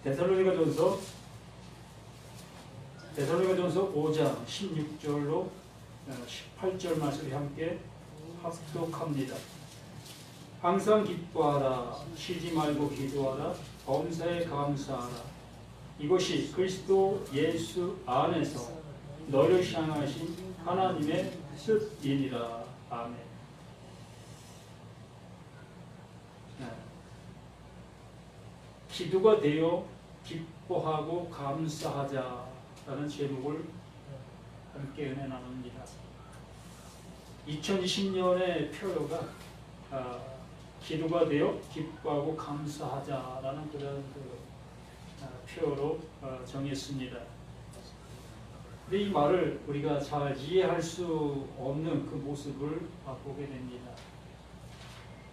데살로니가전서 5장 16절로 18절 말씀을 함께 합독합니다. 항상 기뻐하라. 쉬지 말고 기도하라. 범사에 감사하라. 이것이 그리스도 예수 안에서 너를 향하신 하나님의 뜻이니라. 아멘. 기도가 되어 기뻐하고 감사하자라는 제목을 함께 은혜 나눕니다. 2020년의 표어가 기도가 되어 기뻐하고 감사하자라는 그런 표어로 정했습니다. 근데 이 말을 우리가 잘 이해할 수 없는 그 모습을 보게 됩니다.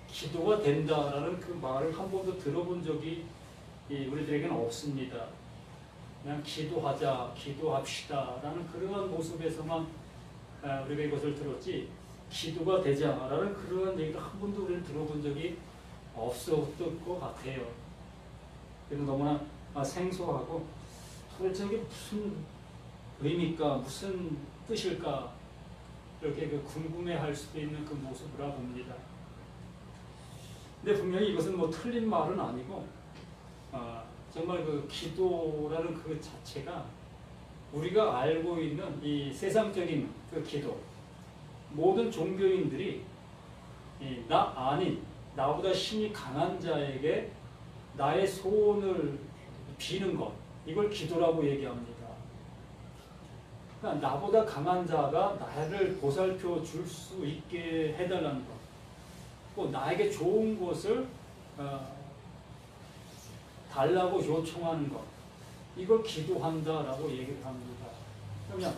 기도가 된다라는 그 말을 한 번도 들어본 적이 우리들에게는 없습니다. 그냥 기도하자, 기도합시다라는 그러한 모습에서만 우리가 이것을 들었지, 기도가 되자라는 그러한 얘기를 한 번도 우리는 들어본 적이 없었던 것 같아요. 그래서 너무나 생소하고 도대체 이게 무슨 의미일까, 무슨 뜻일까, 이렇게 궁금해할 수도 있는 그 모습이라 봅니다. 근데 분명히 이것은 뭐 틀린 말은 아니고, 정말 그 기도라는 그 자체가 우리가 알고 있는 이 세상적인 그 기도, 모든 종교인들이 나 아닌 나보다 힘이 강한 자에게 나의 소원을 비는 것, 이걸 기도라고 얘기합니다. 그러니까 나보다 강한 자가 나를 보살펴 줄 수 있게 해달라는 것, 또 나에게 좋은 것을 달라고 요청하는 것, 이걸 기도한다라고 얘기를 합니다. 그러면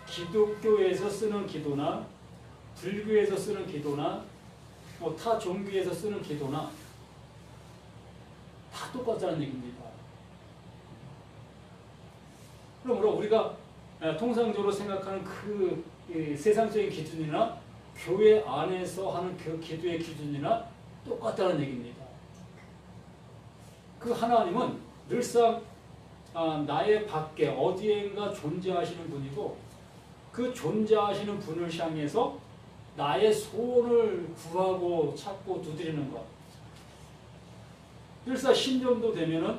기독교에서 쓰는 기도나 불교에서 쓰는 기도나 뭐 타 종교에서 쓰는 기도나 다 똑같다는 얘기입니다. 그러므로 우리가 통상적으로 생각하는 그 세상적인 기준이나 교회 안에서 하는 그 기도의 기준이나 똑같다는 얘기입니다. 그 하나님은 늘상 나의 밖에 어디엔가 존재하시는 분이고, 그 존재하시는 분을 향해서 나의 소원을 구하고 찾고 두드리는 것. 늘상 신년도 되면은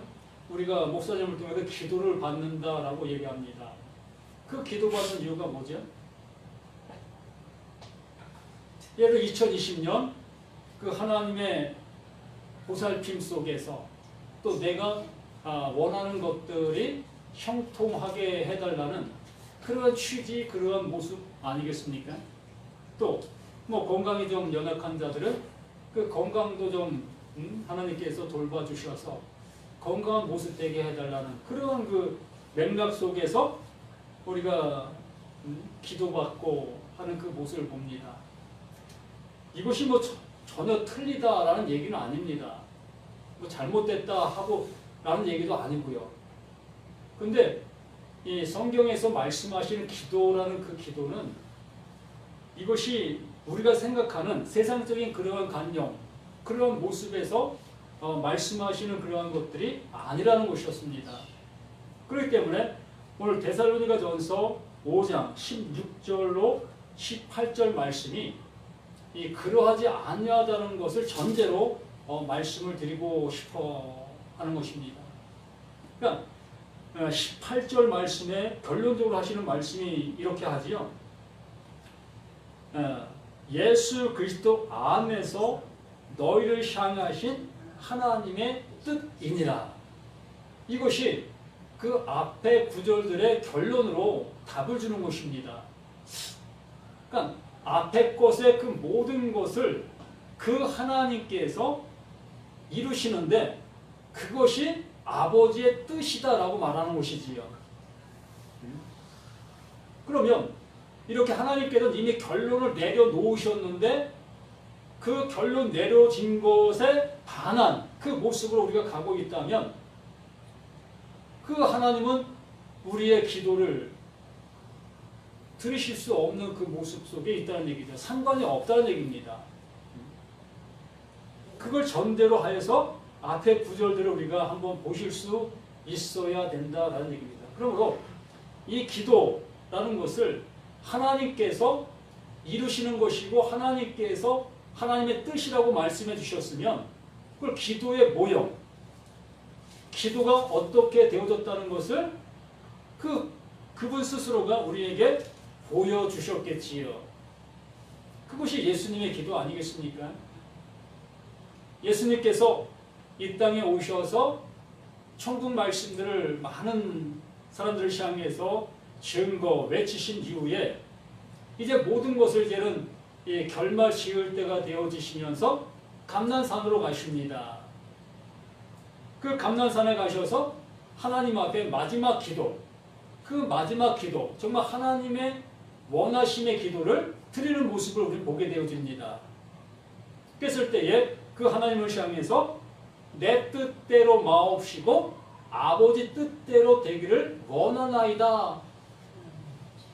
우리가 목사님을 통해서 기도를 받는다라고 얘기합니다. 그 기도받는 이유가 뭐죠? 예를 들어 2020년 그 하나님의 보살핌 속에서 또 내가 원하는 것들이 형통하게 해달라는 그러한 취지, 그러한 모습 아니겠습니까? 또 뭐 건강이 좀 연약한 자들은 그 건강도 좀 하나님께서 돌봐주셔서 건강한 모습 되게 해달라는 그러한 그 맥락 속에서 우리가 기도받고 하는 그 모습을 봅니다. 이것이 뭐 전혀 틀리다라는 얘기는 아닙니다. 뭐 잘못됐다 하고 라는 얘기도 아니고요. 근데 이 성경에서 말씀하시는 기도라는 그 기도는 이것이 우리가 생각하는 세상적인 그러한 관념, 그러한 모습에서 말씀하시는 그러한 것들이 아니라는 것이었습니다. 그렇기 때문에 오늘 데살로니가전서 5장 16절로 18절 말씀이 이 그러하지 아니하다는 것을 전제로 말씀을 드리고 싶어 하는 것입니다. 그러니까 18절 말씀에 결론적으로 하시는 말씀이 이렇게 하지요. 예수 그리스도 안에서 너희를 향하신 하나님의 뜻이니라. 이것이 그 앞에 구절들의 결론으로 답을 주는 것입니다. 그러니까 앞에 것의 그 모든 것을 그 하나님께서 이루시는데 그것이 아버지의 뜻이다라고 말하는 것이지요. 그러면 이렇게 하나님께서 이미 결론을 내려놓으셨는데 그 결론 내려진 것에 반한 그 모습으로 우리가 가고 있다면 그 하나님은 우리의 기도를 들으실 수 없는 그 모습 속에 있다는 얘기죠. 상관이 없다는 얘기입니다. 그걸 전제로 하여서 앞에 구절들을 우리가 한번 보실 수 있어야 된다라는 얘기입니다. 그러므로 이 기도라는 것을 하나님께서 이루시는 것이고 하나님께서 하나님의 뜻이라고 말씀해 주셨으면 그걸 기도의 모형, 기도가 어떻게 되어졌다는 것을 그분 스스로가 우리에게 보여주셨겠지요. 그것이 예수님의 기도 아니겠습니까? 예수님께서 이 땅에 오셔서 천국 말씀들을 많은 사람들을 향해서 증거 외치신 이후에 이제 모든 것을 이제는 결말 지을 때가 되어지시면서 감난산으로 가십니다. 그 감난산에 가셔서 하나님 앞에 마지막 기도, 그 마지막 기도, 정말 하나님의 원하심의 기도를 드리는 모습을 우리 보게 되어집니다. 그랬을 때에 그 하나님을 향해서 내 뜻대로 마옵시고 아버지 뜻대로 되기를 원하나이다.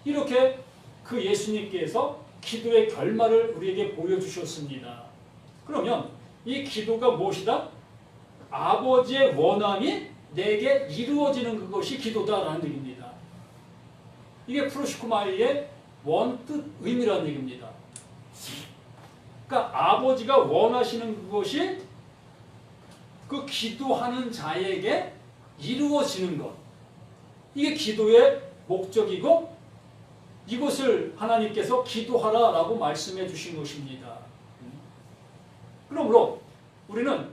이렇게 그 예수님께서 기도의 결말을 우리에게 보여주셨습니다. 그러면 이 기도가 무엇이다? 아버지의 원함이 내게 이루어지는 그것이 기도다라는 얘기입니다. 이게 프로시코마이의 원뜻 의미라는 얘기입니다. 그러니까 아버지가 원하시는 그것이 그 기도하는 자에게 이루어지는 것. 이게 기도의 목적이고 이것을 하나님께서 기도하라라고 말씀해 주신 것입니다. 그러므로 우리는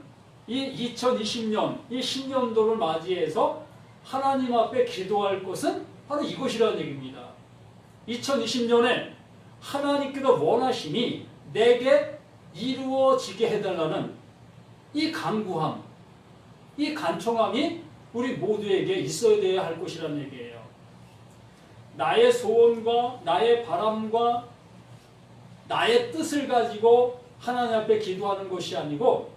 이 2020년, 이 신년도를 맞이해서 하나님 앞에 기도할 것은 바로 이것이라는 얘기입니다. 2020년에 하나님께서 원하심이 내게 이루어지게 해달라는 이 간구함, 이 간청함이 우리 모두에게 있어야 돼야 할 것이라는 얘기예요. 나의 소원과 나의 바람과 나의 뜻을 가지고 하나님 앞에 기도하는 것이 아니고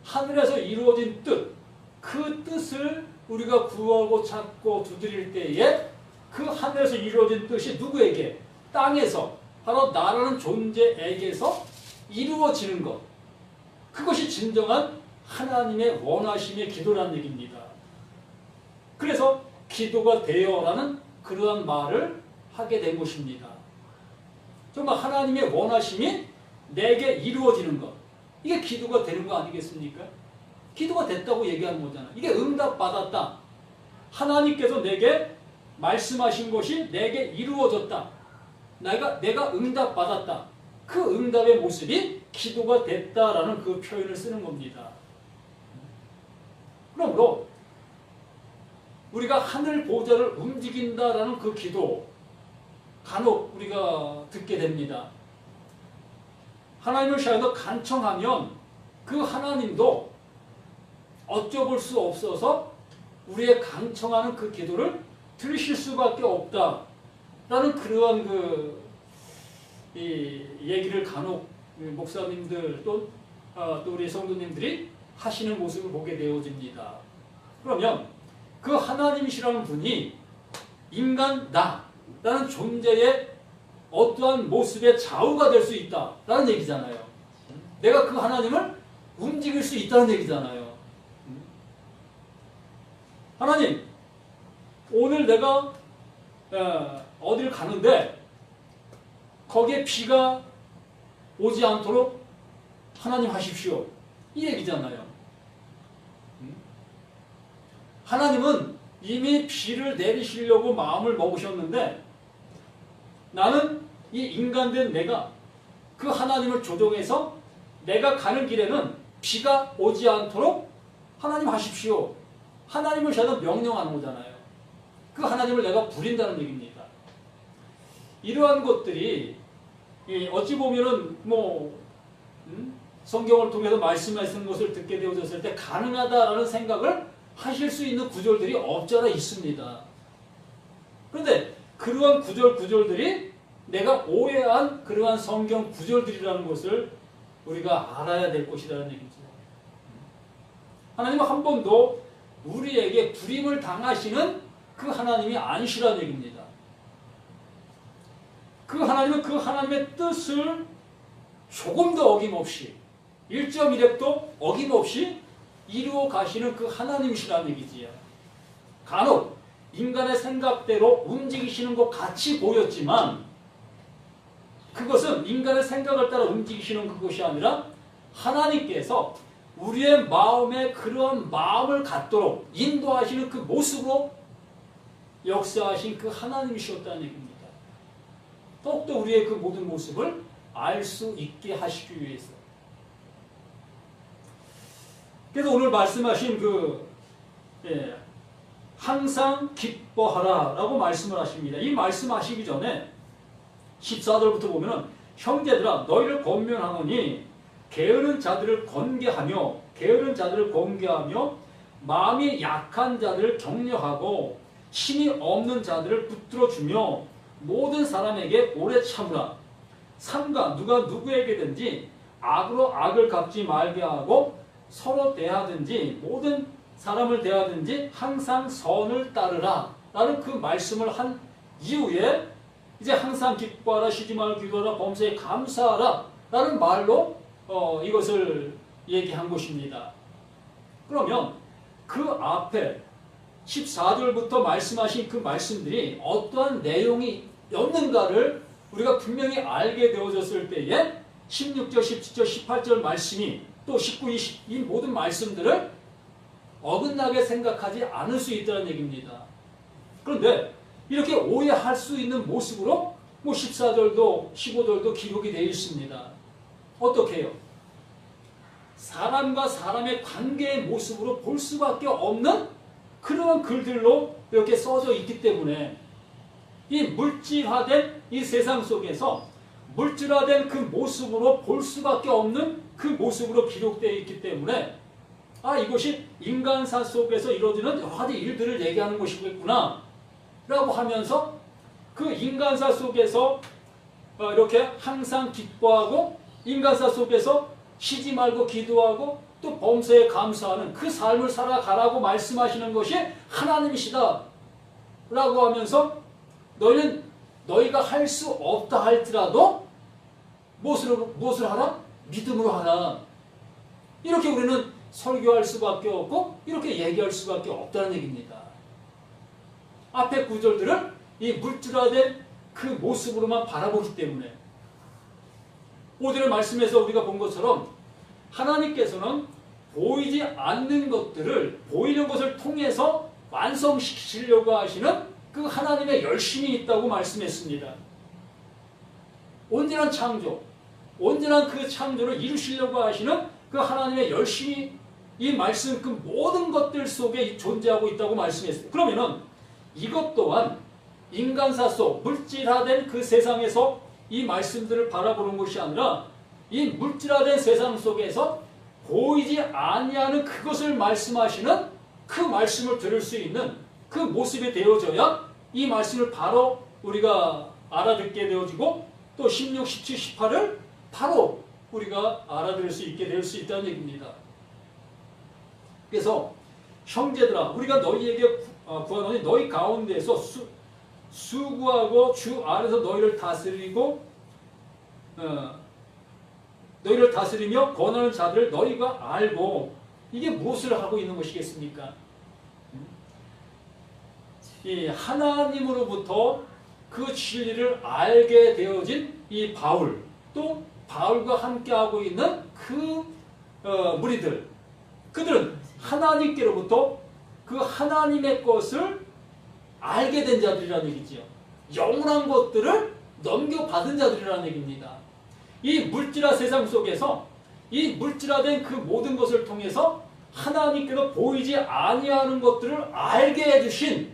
하늘에서 이루어진 뜻, 그 뜻을 우리가 구하고 찾고 두드릴 때에 그 하늘에서 이루어진 뜻이 누구에게? 땅에서, 바로 나라는 존재에게서 이루어지는 것. 그것이 진정한 하나님의 원하심의 기도라는 얘기입니다. 그래서 기도가 되어라는 그러한 말을 하게 된 것입니다. 정말 하나님의 원하심이 내게 이루어지는 것. 이게 기도가 되는 거 아니겠습니까? 기도가 됐다고 얘기하는 거잖아. 이게 응답받았다. 하나님께서 내게 말씀하신 것이 내게 이루어졌다. 내가 응답받았다. 그 응답의 모습이 기도가 됐다라는 그 표현을 쓰는 겁니다. 그러므로 우리가 하늘 보좌를 움직인다라는 그 기도 간혹 우리가 듣게 됩니다. 하나님을 향해서 간청하면 그 하나님도 어쩌볼 수 없어서 우리의 간청하는 그 기도를 들으실 수밖에 없다라는 그러한 이 얘기를 간혹 목사님들 또 우리 성도님들이 하시는 모습을 보게 되어집니다. 그러면 그 하나님이시라는 분이 인간 나라는 존재의 어떠한 모습의 좌우가 될 수 있다라는 얘기잖아요. 내가 그 하나님을 움직일 수 있다는 얘기잖아요. 하나님, 오늘 내가 어딜 가는데 거기에 비가 오지 않도록 하나님 하십시오. 이 얘기잖아요. 하나님은 이미 비를 내리시려고 마음을 먹으셨는데 나는 이 인간된 내가 그 하나님을 조종해서 내가 가는 길에는 비가 오지 않도록 하나님 하십시오. 하나님을 저는 명령하는 거잖아요. 그 하나님을 내가 부린다는 얘기입니다. 이러한 것들이 어찌 보면은 성경을 통해서 말씀하시는 것을 듣게 되어졌을 때 가능하다라는 생각을 하실 수 있는 구절들이 없잖아 있습니다. 그런데 그러한 구절들이 내가 오해한 그러한 성경 구절들이라는 것을 우리가 알아야 될 것이라는 얘기죠. 하나님은 한 번도 우리에게 불임을 당하시는 그 하나님이 아니시라는 얘기입니다. 그 하나님은 그 하나님의 뜻을 조금도 어김없이 1.1획도 어김없이 이루어 가시는 그 하나님이시라는 얘기지요. 간혹 인간의 생각대로 움직이시는 것 같이 보였지만 그것은 인간의 생각을 따라 움직이시는 그것이 아니라 하나님께서 우리의 마음에 그러한 마음을 갖도록 인도하시는 그 모습으로 역사하신 그 하나님이셨다는 얘기입니다. 더욱더 우리의 그 모든 모습을 알 수 있게 하시기 위해서. 그래서 오늘 말씀하신 항상 기뻐하라 라고 말씀을 하십니다. 이 말씀하시기 전에 14절부터 보면은 형제들아 너희를 권면하노니 게으른 자들을 권계하며 마음이 약한 자들을 격려하고 힘이 없는 자들을 붙들어주며 모든 사람에게 오래 참으라. 삼가 누가 누구에게든지 악으로 악을 갚지 말게 하고 서로 대하든지 모든 사람을 대하든지 항상 선을 따르라 라는 그 말씀을 한 이후에 이제 항상 기뻐하라, 쉬지 말고 기도하라, 범사에 감사하라 라는 말로 이것을 얘기한 것입니다. 그러면 그 앞에 14절부터 말씀하신 그 말씀들이 어떠한 내용이 였는가를 우리가 분명히 알게 되어졌을 때에 16절, 17절, 18절 말씀이 또 19, 20 이 모든 말씀들을 어긋나게 생각하지 않을 수 있다는 얘기입니다. 그런데 이렇게 오해할 수 있는 모습으로 14절도 15절도 기록이 되어 있습니다. 어떻게 해요? 사람과 사람의 관계의 모습으로 볼 수밖에 없는 그런 글들로 이렇게 써져 있기 때문에 이 물질화된 이 세상 속에서 물질화된 그 모습으로 볼 수밖에 없는 그 모습으로 기록되어 있기 때문에 이것이 인간사 속에서 이루어지는 여러 가지 일들을 얘기하는 것이겠구나 라고 하면서 그 인간사 속에서 이렇게 항상 기뻐하고 인간사 속에서 쉬지 말고 기도하고 또 범사에 감사하는 그 삶을 살아가라고 말씀하시는 것이 하나님이시다 라고 하면서 너희가 할 수 없다 할지라도 무엇을 하라? 믿음으로 하라. 이렇게 우리는 설교할 수밖에 없고 이렇게 얘기할 수밖에 없다는 얘기입니다. 앞에 구절들을 이 물질화된 그 모습으로만 바라보기 때문에 오늘의 말씀에서 우리가 본 것처럼 하나님께서는 보이지 않는 것들을 보이는 것을 통해서 완성시키려고 하시는 그 하나님의 열심이 있다고 말씀했습니다. 온전한 창조, 온전한 그 창조를 이루시려고 하시는 그 하나님의 열심이 이 말씀 그 모든 것들 속에 존재하고 있다고 말씀했습니다. 그러면은 이것 또한 인간사 속 물질화된 그 세상에서 이 말씀들을 바라보는 것이 아니라 이 물질화된 세상 속에서 보이지 아니하는 그것을 말씀하시는 그 말씀을 들을 수 있는 그 모습이 되어져야 이 말씀을 바로 우리가 알아듣게 되어지고 또 16, 17, 18을 바로 우리가 알아들을 수 있게 될 수 있다는 얘기입니다. 그래서 형제들아 우리가 너희에게 구하노니 너희 가운데서 수구하고 주 안에서 너희를 다스리며 권하는 자들을 너희가 알고 이게 무엇을 하고 있는 것이겠습니까? 이 하나님으로부터 그 진리를 알게 되어진 이 바울 또 바울과 함께하고 있는 그 무리들 그들은 하나님께로부터 그 하나님의 것을 알게 된 자들이라는 얘기죠. 영원한 것들을 넘겨받은 자들이라는 얘기입니다. 이 물질화 세상 속에서 이 물질화된 그 모든 것을 통해서 하나님께서 보이지 아니하는 것들을 알게 해주신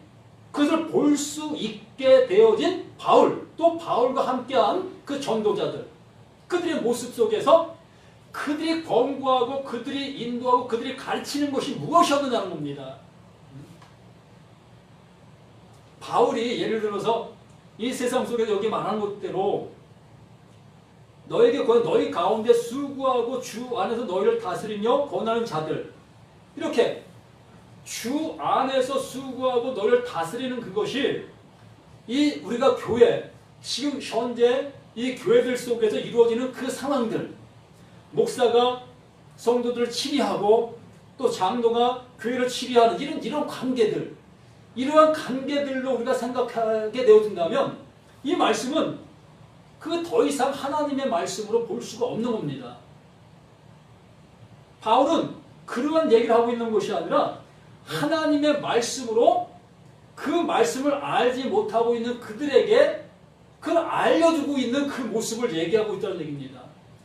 그것을 볼 수 있게 되어진 바울 또 바울과 함께한 그 전도자들 그들의 모습 속에서 그들이 권고하고 그들이 인도하고 그들이 가르치는 것이 무엇이었느냐는 겁니다. 바울이 예를 들어서 이 세상 속에서 여기 말한 것대로 너희 가운데 수구하고 주 안에서 너희를 다스리며 권하는 자들 이렇게 주 안에서 수구하고 너희를 다스리는 그것이 이 우리가 교회 지금 현재 이 교회들 속에서 이루어지는 그 상황들 목사가 성도들을 치리하고 또 장로가 교회를 치리하는 이런 관계들, 이러한 관계들로 우리가 생각하게 되어진다면 이 말씀은 그 더 이상 하나님의 말씀으로 볼 수가 없는 겁니다. 바울은 그러한 얘기를 하고 있는 것이 아니라 하나님의 말씀으로 그 말씀을 알지 못하고 있는 그들에게 그걸 알려주고 있는 그 모습을 얘기하고 있다는 얘기입니다.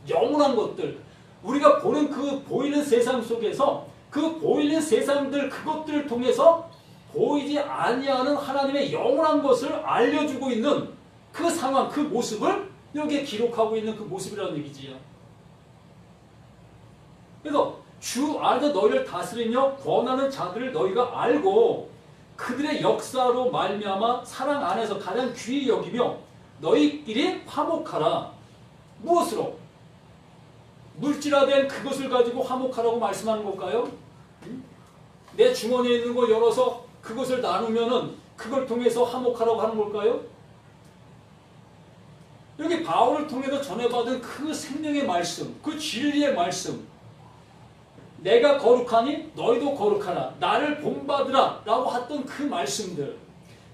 영원한 것들, 우리가 보는 그 보이는 세상 속에서 그 보이는 세상들, 그것들을 통해서 보이지 아니하는 하나님의 영원한 것을 알려주고 있는 그 상황, 그 모습을 여기에 기록하고 있는 그 모습이라는 얘기지요. 그래서 주 안에서 너희를 다스리며 권하는 자들을 너희가 알고 그들의 역사로 말미암아 사랑 안에서 가장 귀히 여기며 너희끼리 화목하라. 무엇으로? 물질화된 그것을 가지고 화목하라고 말씀하는 걸까요? 내 주머니에 있는 거 열어서 그것을 나누면은 그걸 통해서 화목하라고 하는 걸까요? 여기 바울을 통해서 전해받은 그 생명의 말씀, 그 진리의 말씀, 내가 거룩하니 너희도 거룩하라, 나를 본받으라 라고 했던 그 말씀들,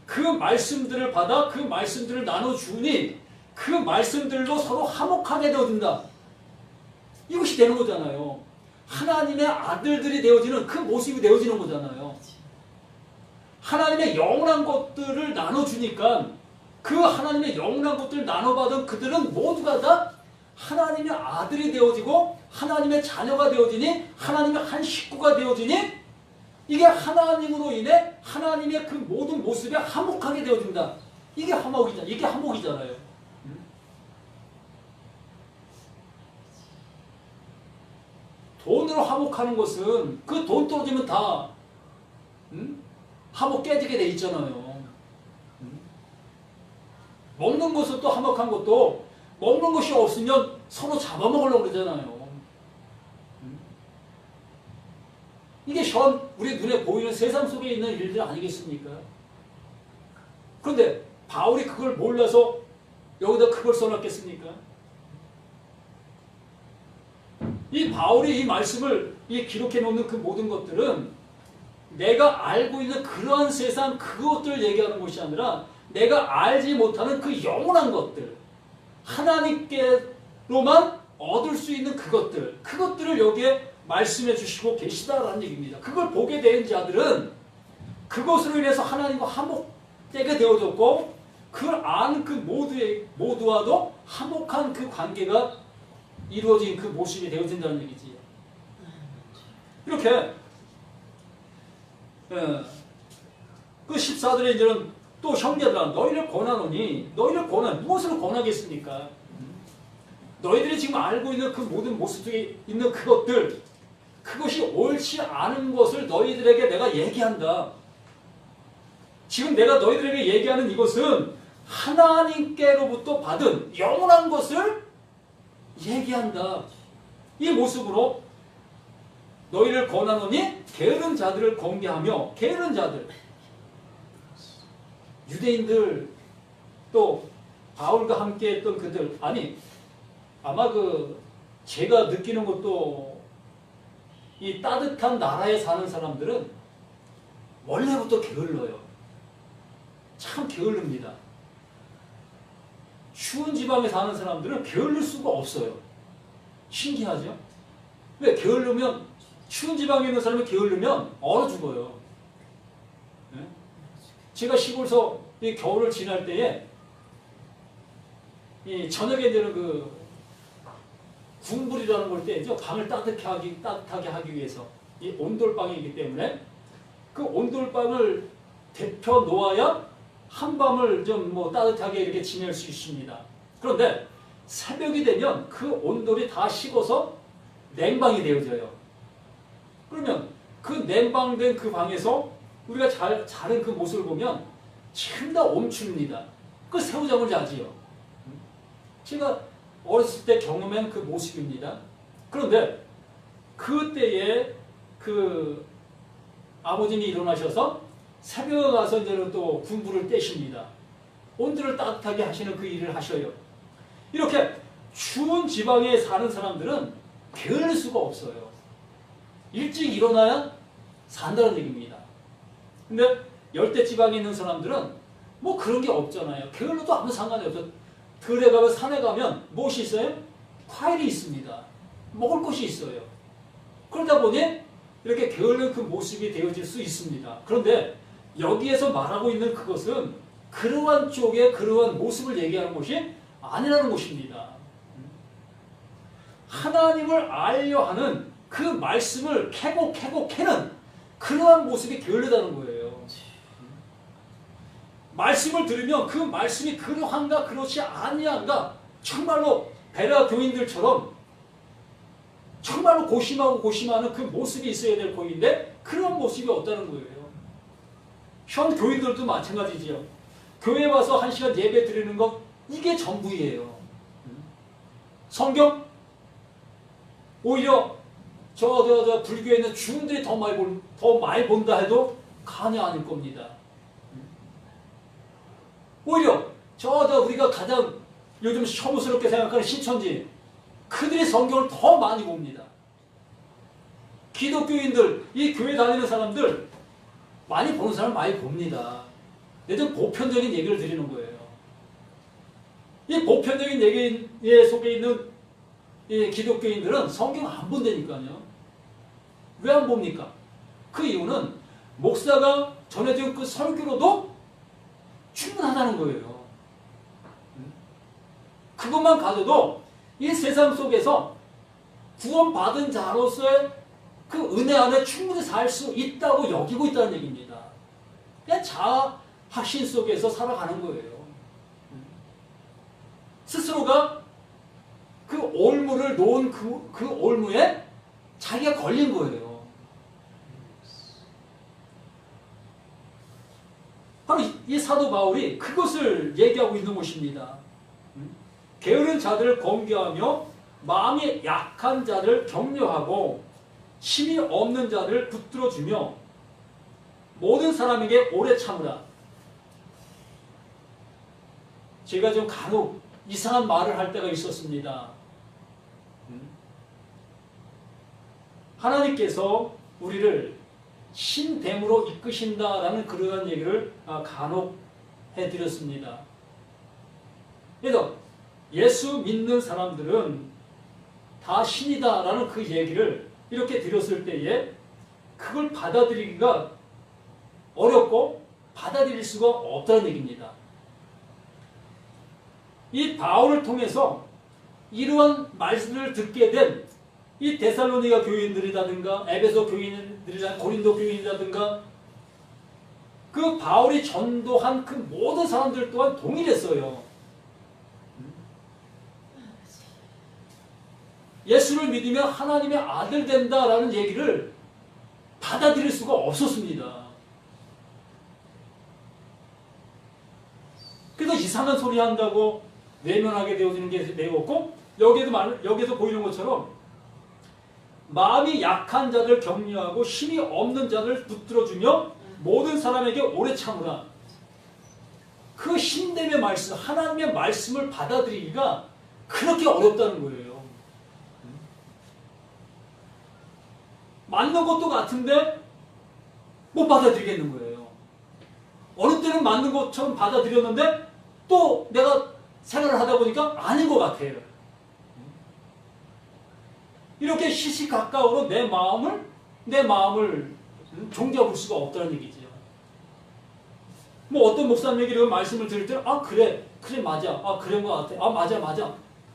그 말씀들을 받아 그 말씀들을 나눠주니 그 말씀들로 서로 화목하게 되어진다. 이것이 되는 거잖아요. 하나님의 아들들이 되어지는 그 모습이 되어지는 거잖아요. 하나님의 영원한 것들을 나눠주니까 그 하나님의 영원한 것들을 나눠받은 그들은 모두가 다 하나님의 아들이 되어지고 하나님의 자녀가 되어지니 하나님의 한 식구가 되어지니 이게 하나님으로 인해 하나님의 그 모든 모습에 화목하게 되어진다. 이게 화목이잖아요. 돈으로 화목하는 것은 그 돈 떨어지면 다 화목 깨지게 돼 있잖아요. 먹는 것은 또 화목한 것도 먹는 것이 없으면 서로 잡아먹으려고 그러잖아요. 이게 현 우리 눈에 보이는 세상 속에 있는 일들 아니겠습니까? 그런데 바울이 그걸 몰라서 여기다 그걸 써놨겠습니까? 이 바울이 이 말씀을 기록해 놓는 그 모든 것들은 내가 알고 있는 그러한 세상 그것들을 얘기하는 것이 아니라 내가 알지 못하는 그 영원한 것들, 하나님께로만 얻을 수 있는 그것들을 여기에 말씀해 주시고 계시다라는 얘기입니다. 그걸 보게 된 자들은 그것으로 인해서 하나님과 화목되게 되어졌고 그걸 아는 그 모두와도 화목한 그 관계가 이루어진 그 모습이 되어진다는 얘기지. 이렇게 그 14절에 이제는 또 형제들아 너희를 권하노니 무엇으로 권하겠습니까? 너희들이 지금 알고 있는 그 모든 모습 속에 있는 그것들, 그것이 옳지 않은 것을 너희들에게 내가 얘기한다. 지금 내가 너희들에게 얘기하는 이것은 하나님께로부터 받은 영원한 것을 얘기한다. 이 모습으로 너희를 권하노니 게으른 자들을 권계하며, 게으른 자들, 유대인들, 또 바울과 함께 했던 그들, 아마 제가 느끼는 것도 이 따뜻한 나라에 사는 사람들은 원래부터 게을러요. 참 게을릅니다. 추운 지방에 사는 사람들은 게을를 수가 없어요. 신기하죠? 왜? 게을르면, 추운 지방에 있는 사람이 게을르면 얼어 죽어요. 네? 제가 시골서 이 겨울을 지날 때에 이 저녁에 이제는 궁불이라는 걸 때죠. 방을 따뜻하게 하기 위해서 이 온돌방이기 때문에 그 온돌방을 데펴 놓아야 한밤을 좀 따뜻하게 이렇게 지낼 수 있습니다. 그런데 새벽이 되면 그 온돌이 다 식어서 냉방이 되어져요. 그러면 그 냉방된 그 방에서 우리가 자는 그 모습을 보면 전부 다 옴춥니다. 그 새우잠을 자지요. 제가 어렸을 때 경험한 그 모습입니다. 그런데 그때에 그 아버님이 일어나셔서 새벽에 가서 이제는 또 군부를 떼십니다. 온도를 따뜻하게 하시는 그 일을 하셔요. 이렇게 추운 지방에 사는 사람들은 게을릴 수가 없어요. 일찍 일어나야 산다는 얘기입니다. 근데 열대지방에 있는 사람들은 뭐 그런 게 없잖아요. 게을러도 아무 상관이 없어. 들에 가면 산에 가면 무엇이 있어요? 과일이 있습니다. 먹을 것이 있어요. 그러다 보니 이렇게 게으른 그 모습이 되어질 수 있습니다. 그런데 여기에서 말하고 있는 그것은 그러한 쪽의 그러한 모습을 얘기하는 것이 아니라는 것입니다. 하나님을 알려 하는 그 말씀을 캐고 캐는 그러한 모습이 게을르다는 거예요. 말씀을 들으면 그 말씀이 그러한가 그렇지 아니한가 정말로 베레아 교인들처럼 정말로 고심하는 그 모습이 있어야 될 거인데 그런 모습이 없다는 거예요. 현 교인들도 마찬가지지요. 교회 와서 1시간 예배 드리는 것 이게 전부예요. 성경 오히려 저 불교에 있는 주인들이 더 많이 본다 해도 간이 아닐 겁니다. 오히려 우리가 가장 요즘 혐오스럽게 생각하는 신천지 그들이 성경을 더 많이 봅니다. 기독교인들, 이 교회 다니는 사람들 많이 보는 사람 많이 봅니다. 좀 보편적인 얘기를 드리는 거예요. 이 보편적인 얘기 속에 있는 이 기독교인들은 성경 안 본다니까요. 왜 안 봅니까? 그 이유는 목사가 전해준 그 설교로도 충분하다는 거예요. 그것만 가져도 이 세상 속에서 구원받은 자로서의 그 은혜 안에 충분히 살 수 있다고 여기고 있다는 얘기입니다. 그냥 자아 확신 속에서 살아가는 거예요. 스스로가 그 올무를 놓은 그 올무에 자기가 걸린 거예요. 바로 이 사도 바울이 그것을 얘기하고 있는 것입니다. 게으른 자들을 권고하며 마음이 약한 자를 격려하고 힘이 없는 자를 붙들어주며 모든 사람에게 오래 참으라. 제가 좀 간혹 이상한 말을 할 때가 있었습니다. 하나님께서 우리를 신됨으로 이끄신다라는 그러한 얘기를 간혹 해드렸습니다. 그래서 예수 믿는 사람들은 다 신이다라는 그 얘기를 이렇게 드렸을 때에 그걸 받아들이기가 어렵고 받아들일 수가 없다는 얘기입니다. 이 바울을 통해서 이러한 말씀을 듣게 된 이 데살로니가 교인들이라든가 에베소 교인들이라든가 고린도 교인이라든가 그 바울이 전도한 그 모든 사람들 또한 동일했어요. 예수를 믿으면 하나님의 아들 된다라는 얘기를 받아들일 수가 없었습니다. 그래서 이상한 소리 한다고 내면하게 되어지는 게 매웠고 여기에도 보이는 것처럼 마음이 약한 자를 격려하고 힘이 없는 자를 붙들어주며 모든 사람에게 오래 참으라. 그 힘됨의 말씀, 하나님의 말씀을 받아들이기가 그렇게 어렵다는 거예요. 맞는 것도 같은데 못 받아들이겠는 거예요. 어느 때는 맞는 것처럼 받아들였는데 또 내가 생각을 하다 보니까 아닌 것 같아요. 이렇게 시시각각으로 내 마음을 종잡을 수가 없다는 얘기죠. 뭐 어떤 목사님에게 말씀을 들을 때 그래 맞아, 그런 것 같아, 맞아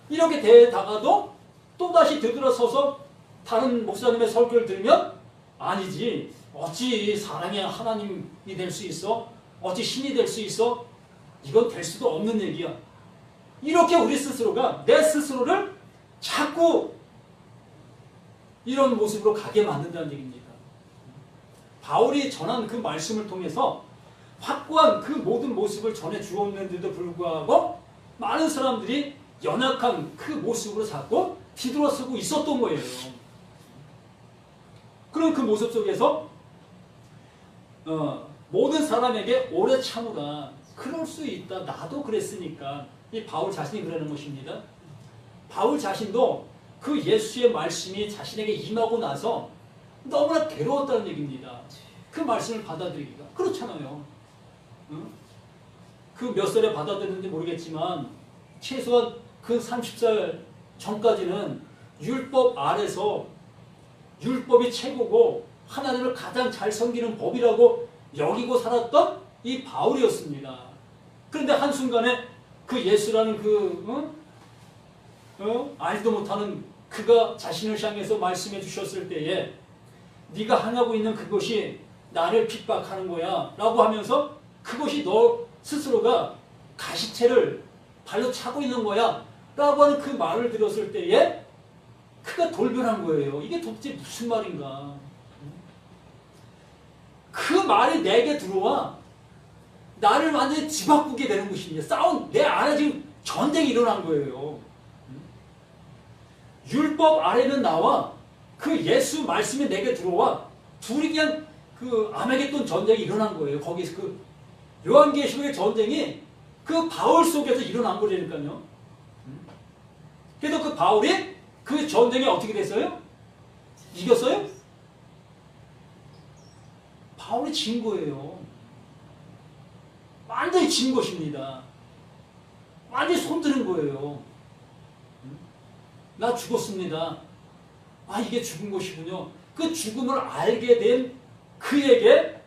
이렇게 되다가도 또다시 되돌아서서 다른 목사님의 설교를 들으면 아니지, 어찌 사랑의 하나님이 될 수 있어, 어찌 신이 될 수 있어, 이건 될 수도 없는 얘기야. 이렇게 우리 스스로가 내 스스로를 자꾸 이런 모습으로 가게 만든다는 얘기입니다. 바울이 전한 그 말씀을 통해서 확고한 그 모든 모습을 전해 주었는데도 불구하고 많은 사람들이 연약한 그 모습으로 자꾸 뒤돌아서고 있었던 거예요. 그런 그 모습 속에서 모든 사람에게 오래 참으라. 그럴 수 있다. 나도 그랬으니까. 이 바울 자신이 그러는 것입니다. 바울 자신도 그 예수의 말씀이 자신에게 임하고 나서 너무나 괴로웠다는 얘기입니다. 그 말씀을 받아들이기가. 그렇잖아요. 응? 그 몇 살에 받아들였는지 모르겠지만 최소한 그 30살 전까지는 율법 아래서 율법이 최고고 하나님을 가장 잘 섬기는 법이라고 여기고 살았던 이 바울이었습니다. 그런데 한순간에 그 예수라는 알지도 못하는 그가 자신을 향해서 말씀해 주셨을 때에 네가 하고 있는 그것이 나를 핍박하는 거야 라고 하면서 그것이 너 스스로가 가시체를 발로 차고 있는 거야 라고 하는 그 말을 들었을 때에 그가 돌변한 거예요. 이게 도대체 무슨 말인가. 그 말이 내게 들어와 나를 완전히 뒤바꾸게 되는 것입니다. 내 안에 지금 전쟁이 일어난 거예요. 율법 아래는 나와 그 예수 말씀이 내게 들어와 둘이 그냥 그 아메겟돈 전쟁이 일어난 거예요. 거기서 그 요한계시록의 전쟁이 그 바울 속에서 일어난 거라니까요. 그래서 그 바울이 그 전쟁에 어떻게 됐어요? 이겼어요? 바울이 진 거예요. 완전히 진 것입니다. 완전히 손드는 거예요. 나 죽었습니다. 아, 이게 죽은 것이군요. 그 죽음을 알게 된 그에게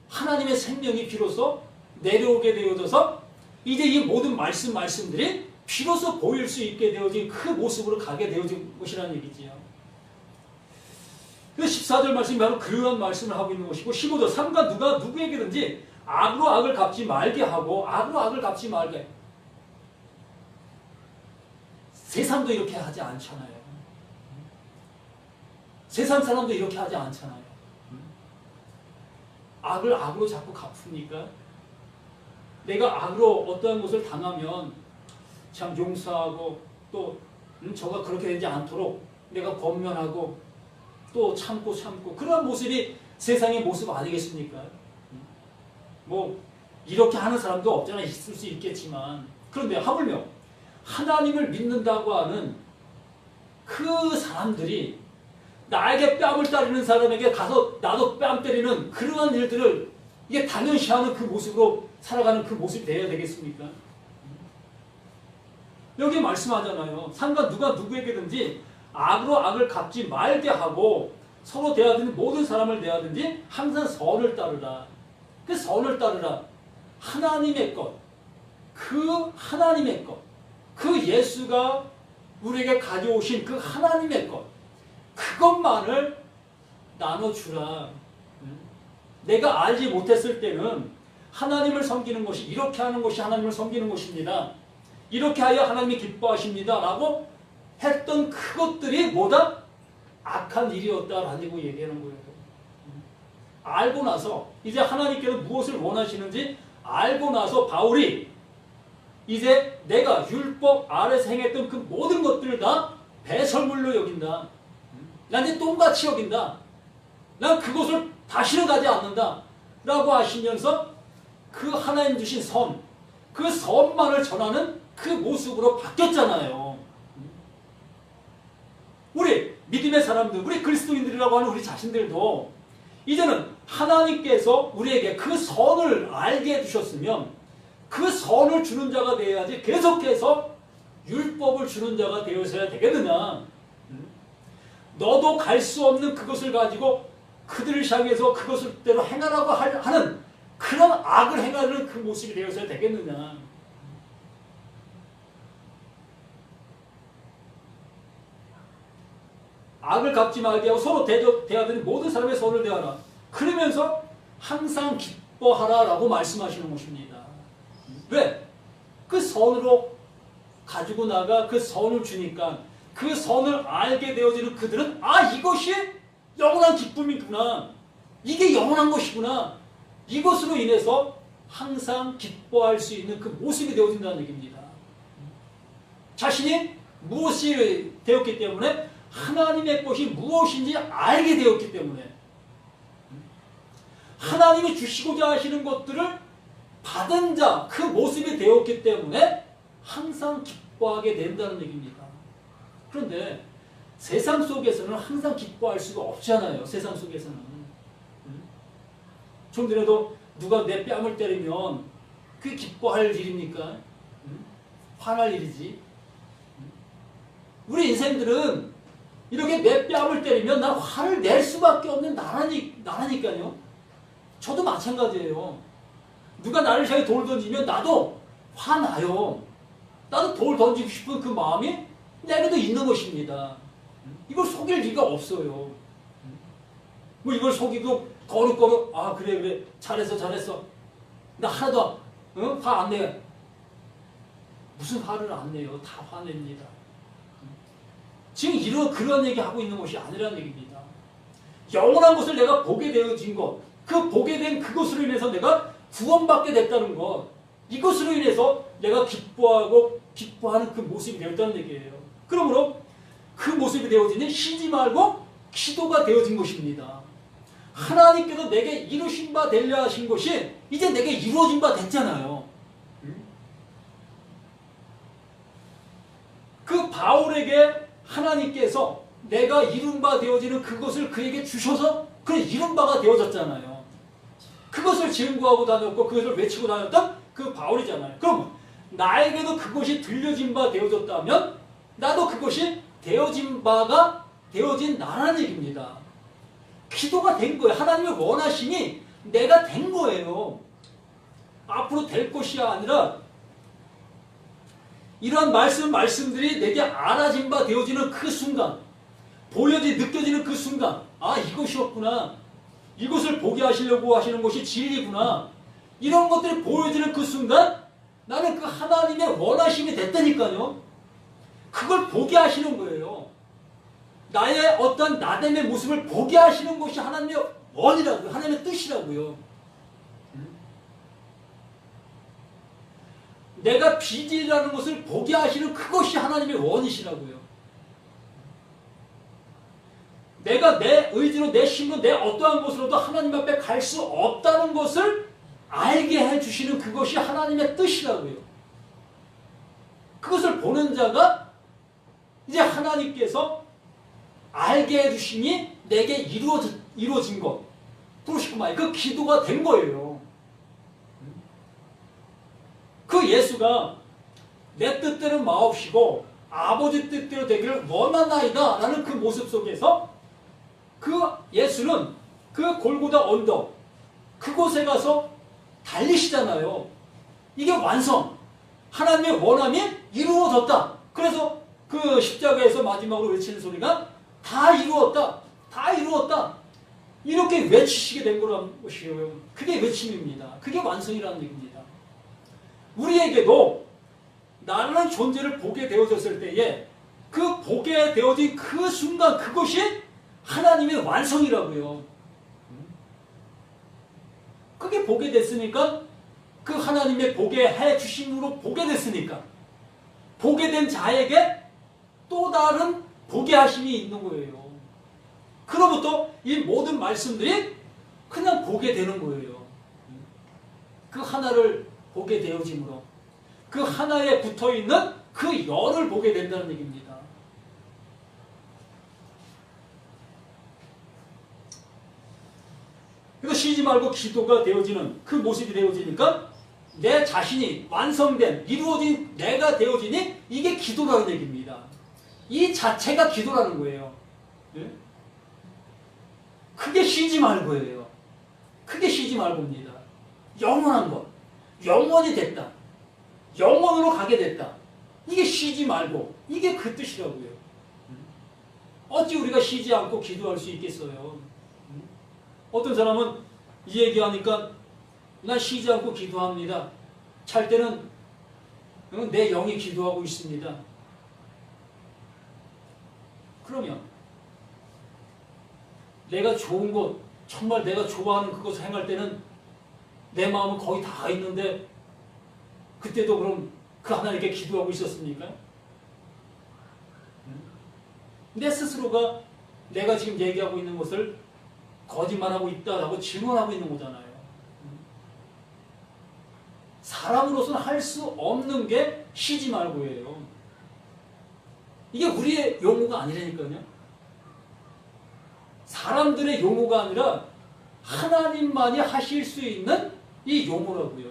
하나님의 생명이 비로소 내려오게 되어져서 이제 이 모든 말씀들이 비로소 보일 수 있게 되어진 그 모습으로 가게 되어진 것이라는 얘기지요. 그 14절 말씀이 바로 그러한 말씀을 하고 있는 것이고 15절 삼가 누가 누구에게든지 악으로 악을 갚지 말게 하고 악으로 악을 갚지 말게. 세상도 이렇게 하지 않잖아요. 세상 사람도 이렇게 하지 않잖아요. 악을 악으로 자꾸 갚습니까? 내가 악으로 어떠한 것을 당하면 참 용서하고 또 저가 그렇게 되지 않도록 내가 권면하고 또 참고 그런 모습이 세상의 모습 아니겠습니까? 뭐 이렇게 하는 사람도 없잖아. 있을 수 있겠지만 그런데 하물며 하나님을 믿는다고 하는 그 사람들이 나에게 뺨을 따르는 사람에게 가서 나도 뺨 때리는 그러한 일들을 이게 당연시하는 그 모습으로 살아가는 그 모습이 되어야 되겠습니까? 여기 말씀하잖아요. 상관 누가 누구에게든지 악으로 악을 갚지 말게 하고 서로 대하든지 모든 사람을 대하든지 항상 선을 따르라. 그 선을 따르라. 하나님의 것. 그 하나님의 것. 그 예수가 우리에게 가져오신 그 하나님의 것. 그것만을 나눠주라. 내가 알지 못했을 때는 하나님을 섬기는 것이 이렇게 하는 것이 하나님을 섬기는 것입니다. 이렇게 하여 하나님이 기뻐하십니다. 라고 했던 그것들이 뭐다? 악한 일이었다라고 얘기하는 거예요. 알고 나서 이제 하나님께서 무엇을 원하시는지 알고 나서 바울이 이제 내가 율법 아래서 행했던 그 모든 것들을 다 배설물로 여긴다. 난 이제 똥같이 여긴다. 난 그것을 다시는 가지 않는다. 라고 하시면서 그 하나님 주신 선, 그 선만을 전하는 그 모습으로 바뀌었잖아요. 우리 믿음의 사람들, 우리 그리스도인들이라고 하는 우리 자신들도 이제는 하나님께서 우리에게 그 선을 알게 해주셨으면 그 선을 주는 자가 되어야지 계속해서 율법을 주는 자가 되어서야 되겠느냐. 너도 갈 수 없는 그것을 가지고 그들을 향해서 그것을대로 행하라고 하는 그런 악을 행하는 그 모습이 되어서야 되겠느냐. 악을 갚지 말게 하고 서로 대하더니 모든 사람의 선을 대하라. 그러면서 항상 기뻐하라라고 말씀하시는 것입니다. 왜? 그 선으로 가지고 나가 그 선을 주니까 그 선을 알게 되어지는 그들은 이것이 영원한 기쁨이구나. 이게 영원한 것이구나. 이것으로 인해서 항상 기뻐할 수 있는 그 모습이 되어진다는 얘기입니다. 자신이 무엇이 되었기 때문에 하나님의 것이 무엇인지 알게 되었기 때문에 하나님이 주시고자 하시는 것들을 받은 자, 그 모습이 되었기 때문에 항상 기뻐하게 된다는 얘기입니다. 그런데 세상 속에서는 항상 기뻐할 수가 없잖아요. 세상 속에서는. 좀 전에도 누가 내 뺨을 때리면 그게 기뻐할 일입니까? 화날 일이지. 우리 인생들은 이렇게 내 뺨을 때리면 난 화를 낼 수밖에 없는 나라니까요. 저도 마찬가지예요. 누가 나를 향해 돌 던지면 나도 화나요. 나도 돌 던지고 싶은 그 마음이 내게도 있는 것입니다. 이걸 속일 리가 없어요. 뭐 이걸 속이고 거룩거룩 아 그래 잘했어 나 하나도 화 안 내. 무슨 화를 안 내요. 다 화냅니다. 지금 그런 얘기하고 있는 것이 아니라는 얘기입니다. 영원한 것을 내가 보게 되어진 것, 그 보게 된 그것으로 인해서 내가 구원받게 됐다는 것, 이것으로 인해서 내가 기뻐하는 그 모습이 되었다는 얘기예요. 그러므로 그 모습이 되어지니 쉬지 말고 기도가 되어진 것입니다. 하나님께서 내게 이루신 바 되려 하신 것이 이제 내게 이루어진 바 됐잖아요. 그 바울에게 하나님께서 내가 이룬 바 되어지는 그것을 그에게 주셔서 그 이룬 바가 되어졌잖아요. 그것을 증거하고 다녔고 그것을 외치고 다녔던 그 바울이잖아요. 그럼 나에게도 그것이 들려진 바 되어졌다면 나도 그것이 되어진 나라는 얘기입니다. 기도가 된 거예요. 하나님의 원하심이 내가 된 거예요. 앞으로 될 것이 아니라 이러한 말씀들이 내게 알아진 바 되어지는 그 순간, 느껴지는 그 순간, 아 이것이었구나. 이것을 보게 하시려고 하시는 것이 진리구나. 이런 것들이 보여지는 그 순간 나는 그 하나님의 원하심이 됐다니까요. 그걸 보게 하시는 거예요. 나의 어떤 나됨의 모습을 보게 하시는 것이 하나님의 원이라고요. 하나님의 뜻이라고요. 내가 비질이라는 것을 보게 하시는 그것이 하나님의 원이시라고요. 내가 내 의지로 내 힘으로 내 어떠한 것으로도 하나님 앞에 갈 수 없다는 것을 알게 해주시는 그것이 하나님의 뜻이라고요. 그것을 보는 자가 이제 하나님께서 알게 해주심이 내게 이루어진 것. 그러시고 말이에요. 그 기도가 된 거예요. 그 예수가 내 뜻대로 마옵시고 아버지 뜻대로 되기를 원하나이다 라는 그 모습 속에서 그 예수는 그 골고다 언덕 그곳에 가서 달리시잖아요. 이게 완성. 하나님의 원함이 이루어졌다. 그래서 그 십자가에서 마지막으로 외치는 소리가 다 이루었다. 다 이루었다. 이렇게 외치시게 된 거란 것이에요. 그게 외침입니다. 그게 완성이라는 얘기입니다. 우리에게도 나라는 존재를 보게 되어졌을 때에 그 보게 되어진 그 순간 그것이 하나님의 완성이라고요. 그게 보게 됐으니까 그 하나님의 보게 해주심으로 보게 됐으니까 보게 된 자에게 또 다른 보게 하심이 있는 거예요. 그로부터 이 모든 말씀들이 그냥 보게 되는 거예요. 그 하나를 보게 되어짐으로 그 하나에 붙어있는 그 열을 보게 된다는 얘기입니다. 그래서 쉬지 말고 기도가 되어지는 그 모습이 되어지니까 내 자신이 완성된 이루어진 내가 되어지니 이게 기도라는 얘기입니다. 이 자체가 기도라는 거예요. 네? 크게 쉬지 말고예요. 크게 쉬지 말고입니다. 영원한 것. 영원히 됐다. 영원으로 가게 됐다. 이게 쉬지 말고 이게 그 뜻이라고요. 어찌 우리가 쉬지 않고 기도할 수 있겠어요. 어떤 사람은 이 얘기하니까 난 쉬지 않고 기도합니다. 잘 때는 내 영이 기도하고 있습니다. 그러면 내가 좋은 것, 정말 내가 좋아하는 그것을 행할 때는 내 마음은 거의 다 있는데 그때도 그럼 그 하나님께 기도하고 있었습니까? 내 스스로가 내가 지금 얘기하고 있는 것을 거짓말하고 있다라고 질문하고 있는 거잖아요. 사람으로서는 할 수 없는 게 쉬지 말고예요. 이게 우리의 용어가 아니라니까요. 사람들의 용어가 아니라 하나님만이 하실 수 있는 이 용어라고요.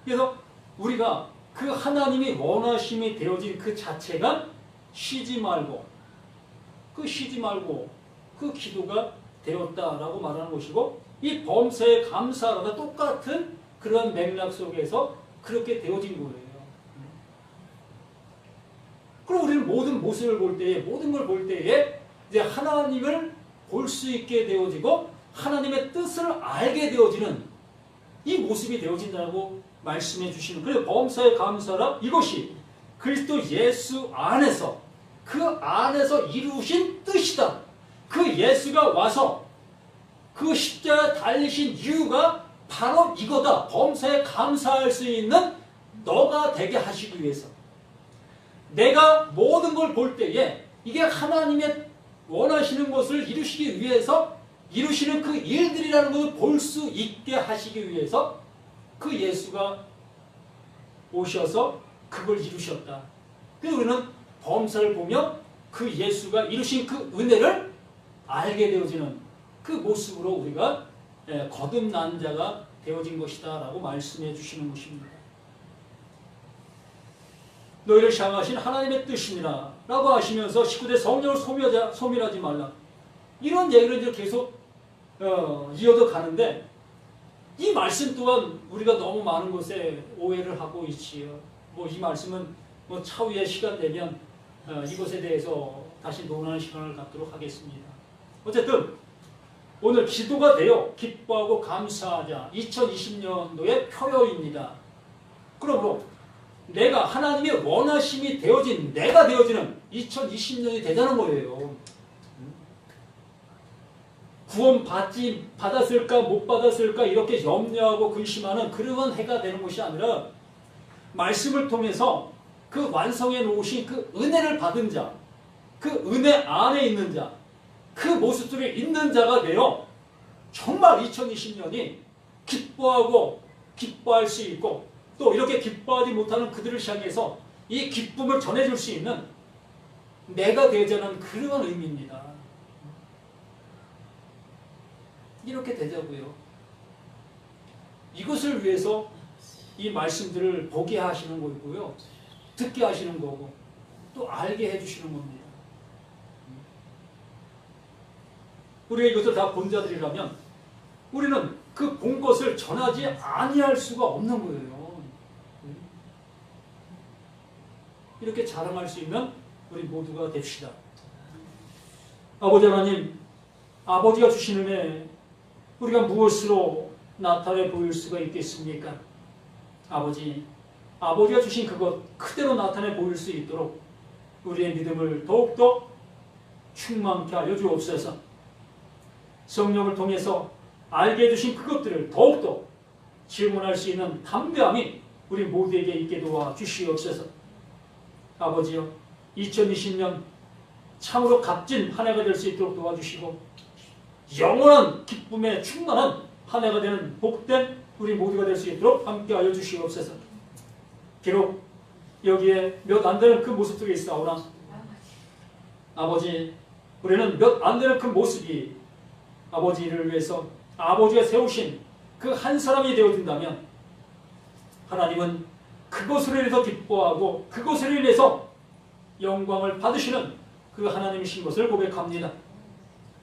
그래서 우리가 그 하나님이 원하심이 되어진 그 자체가 쉬지 말고 그 기도가 되었다라고 말하는 것이고, 이 범사에 감사하다 똑같은 그런 맥락 속에서 그렇게 되어진 거예요. 그럼 우리는 모든 모습을 볼 때에, 모든 걸 볼 때에 이제 하나님을 볼 수 있게 되어지고 하나님의 뜻을 알게 되어지는 이 모습이 되어진다고 말씀해 주시는, 그래서 범사에 감사라, 이것이 그리스도 예수 안에서, 그 안에서 이루신 뜻이다. 그 예수가 와서 그 십자가에 달리신 이유가 바로 이거다. 범사에 감사할 수 있는 너가 되게 하시기 위해서. 내가 모든 걸 볼 때에 이게 하나님의 원하시는 것을 이루시기 위해서 이루시는 그 일들이라는 것을 볼 수 있게 하시기 위해서 그 예수가 오셔서 그걸 이루셨다. 그래서 우리는 범사를 보며 그 예수가 이루신 그 은혜를 알게 되어지는 그 모습으로 우리가 거듭난 자가 되어진 것이다 라고 말씀해 주시는 것입니다. 너희를 향하신 하나님의 뜻이니라 라고 하시면서 19대 성령을 소멸하지 말라, 이런 얘기를 이제 계속 이어져 가는데, 이 말씀 또한 우리가 너무 많은 곳에 오해를 하고 있지요. 이 말씀은 차후에 시간 되면 이것에 대해서 다시 논하는 시간을 갖도록 하겠습니다. 어쨌든 오늘 기도가 되어 기뻐하고 감사하자 2020년도의 표어입니다. 그러므로 내가 하나님의 원하심이 되어진, 내가 되어지는 2020년이 되자는 거예요. 구원 받았을까 못 받았을까 이렇게 염려하고 근심하는 그런 해가 되는 것이 아니라, 말씀을 통해서 그 완성해 놓으신 그 은혜를 받은 자, 그 은혜 안에 있는 자, 그 모습 속에 있는 자가 되어 정말 2020년이 기뻐할 수 있고, 또 이렇게 기뻐하지 못하는 그들을 향해서 이 기쁨을 전해줄 수 있는 내가 되자는 그런 의미입니다. 이렇게 되자고요. 이것을 위해서 이 말씀들을 보게 하시는 거고요, 듣게 하시는 거고, 또 알게 해주시는 겁니다. 우리가 이것을 다 본 자들이라면 우리는 그 본 것을 전하지 아니할 수가 없는 거예요. 이렇게 자랑할 수 있는 우리 모두가 됩시다. 아버지 하나님, 아버지가 주신 은혜 우리가 무엇으로 나타내 보일 수가 있겠습니까? 아버지가 주신 그것 그대로 나타내 보일 수 있도록 우리의 믿음을 더욱더 충만케 하여 주옵소서. 성령을 통해서 알게 해주신 그것들을 더욱더 증언할 수 있는 담대함이 우리 모두에게 있게 도와 주시옵소서. 아버지여, 2020년 참으로 값진 한 해가 될 수 있도록 도와주시고, 영원한 기쁨에 충만한 한 해가 되는 복된 우리 모두가 될 수 있도록 함께하여 주시옵소서. 비록 여기에 몇 안 되는 그 모습 속에 있사오나 아버지, 우리는 몇 안 되는 그 모습이 아버지를 위해서 아버지가 세우신 그 한 사람이 되어준다면 하나님은 그것으로 인해서 기뻐하고 그것으로 인해서 영광을 받으시는 그 하나님이신 것을 고백합니다.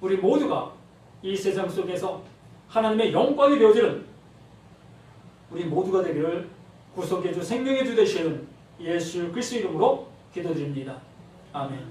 우리 모두가 이 세상 속에서 하나님의 영광이 되어지는 우리 모두가 되기를 구속의 주 생명의 주 되시는 예수 그리스도 이름으로 기도드립니다. 아멘.